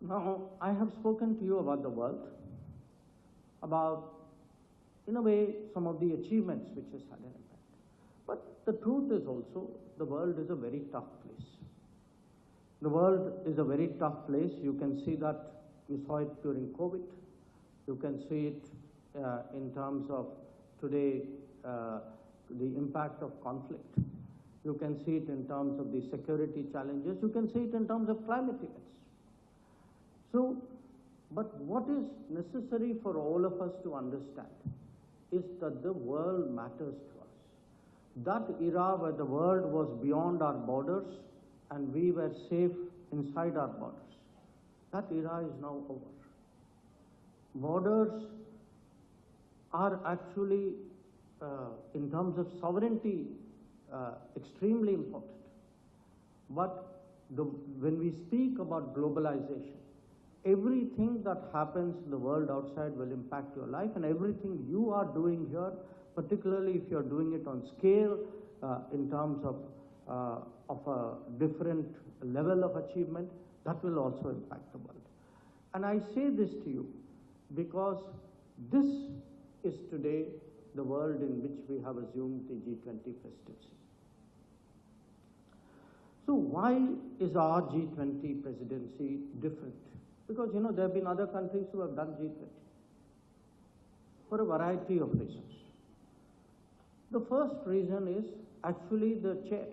Now, I have spoken to you about the world, about, in a way, some of the achievements which has had an impact. But the truth is also, the world is a very tough place. The world is a very tough place. You can see that, you saw it during COVID. You can see it in terms of today, the impact of conflict. You can see it in terms of the security challenges. You can see it in terms of climate events. So, but what is necessary for all of us to understand is that the world matters to us. That era where the world was beyond our borders and we were safe inside our borders, that era is now over. Borders are actually, in terms of sovereignty, extremely important. But when we speak about globalization, everything that happens in the world outside will impact your life, and everything you are doing here, particularly if you're doing it on scale, in terms of a different level of achievement, that will also impact the world. And I say this to you because this is today the world in which we have assumed the G20 presidency. So why is our G20 presidency different? Because, you know, there have been other countries who have done G20 for a variety of reasons. The first reason is actually the chair.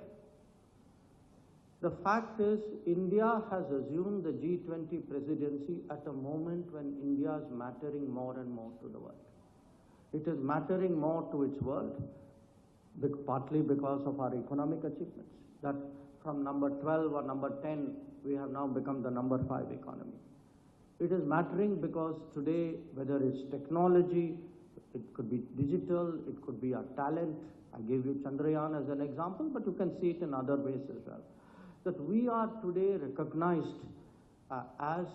The fact is, India has assumed the G20 presidency at a moment when India is mattering more and more to the world. It is mattering more to its world, partly because of our economic achievements, that from number 12 or number 10, we have now become the number 5 economy. It is mattering because today, whether it's technology, it could be digital, it could be our talent. I gave you Chandrayaan as an example, but you can see it in other ways as well. That we are today recognized as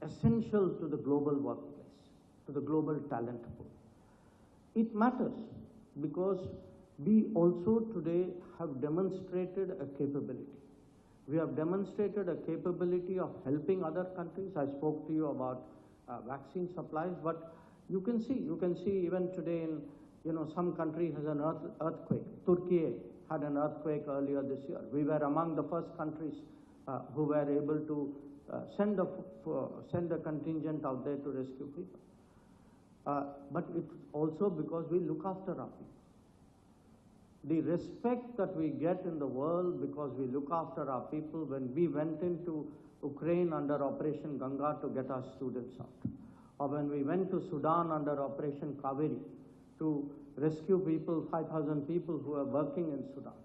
essential to the global workplace, to the global talent pool. It matters because we also today have demonstrated a capability. We have demonstrated a capability of helping other countries. I spoke to you about vaccine supplies, but you can see even today in, you know, some country has an earthquake. Turkey had an earthquake earlier this year. We were among the first countries who were able to send a contingent out there to rescue people. But it's also because we look after our people. The respect that we get in the world because we look after our people, when we went into Ukraine under Operation Ganga to get our students out, or when we went to Sudan under Operation Kaveri to rescue people, 5,000 people who are working in Sudan.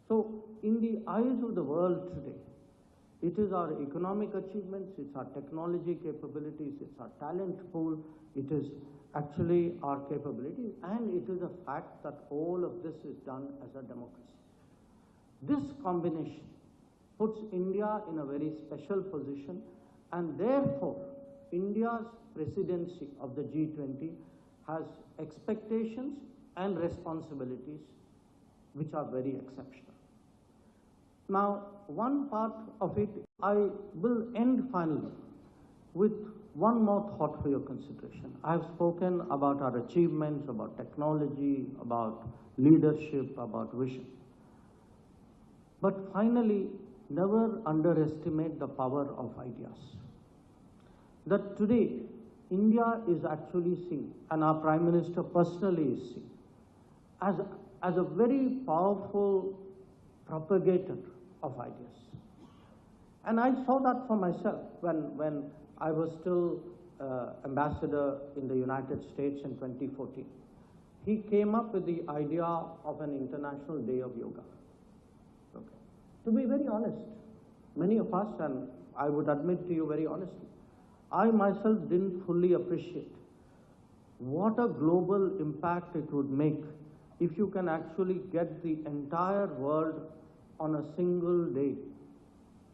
So in the eyes of the world today, it is our economic achievements, it's our technology capabilities, it's our talent pool, it is actually our capability, and it is a fact that all of this is done as a democracy. This combination puts India in a very special position, and therefore India's presidency of the G20 has expectations and responsibilities which are very exceptional. Now, one part of it, I will end finally with one more thought for your consideration. I have spoken about our achievements, about technology, about leadership, about vision. But finally, never underestimate the power of ideas. That today, India is actually seen, and our Prime Minister personally is seen, as a very powerful propagator of ideas. And I saw that for myself when I was still ambassador in the United States in 2014. He came up with the idea of an International Day of Yoga. Okay. To be very honest, many of us, and I would admit to you very honestly, I myself didn't fully appreciate what a global impact it would make if you can actually get the entire world on a single day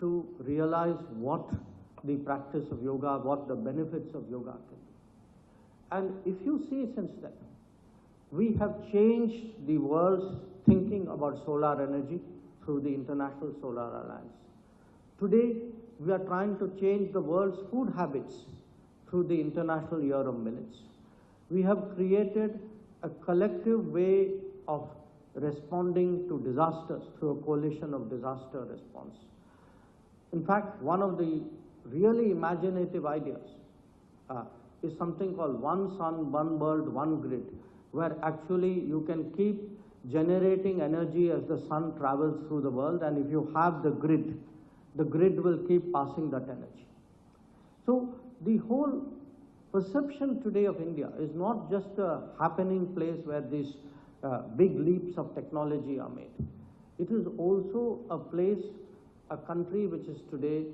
to realize what the practice of yoga, what the benefits of yoga can be. And if you see since then, we have changed the world's thinking about solar energy through the International Solar Alliance. Today, we are trying to change the world's food habits through the International Year of Millets. We have created a collective way of responding to disasters through a coalition of disaster response. In fact, one of the really imaginative ideas is something called one sun, one world, one grid, where actually you can keep generating energy as the sun travels through the world, and if you have the grid will keep passing that energy. So the whole perception today of India is not just a happening place where these big leaps of technology are made. It is also a place, a country which is today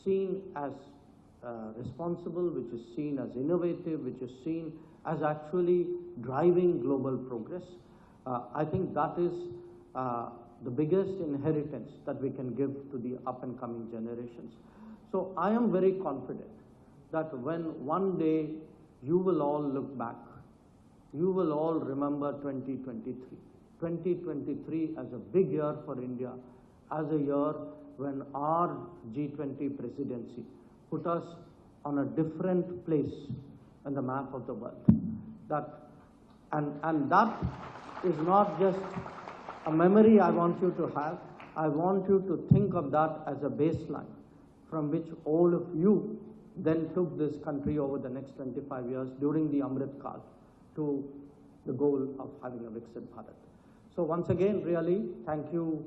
seen as responsible, which is seen as innovative, which is seen as actually driving global progress. I think that is the biggest inheritance that we can give to the up and coming generations. So I am very confident that when one day you will all look back, you will all remember 2023. 2023 as a big year for India, as a year when our G20 presidency put us on a different place in the map of the world. And that is not just a memory I want you to have. I want you to think of that as a baseline from which all of you then took this country over the next 25 years during the Amrit Kaal to the goal of having a Viksit Bharat. So once again, really, thank you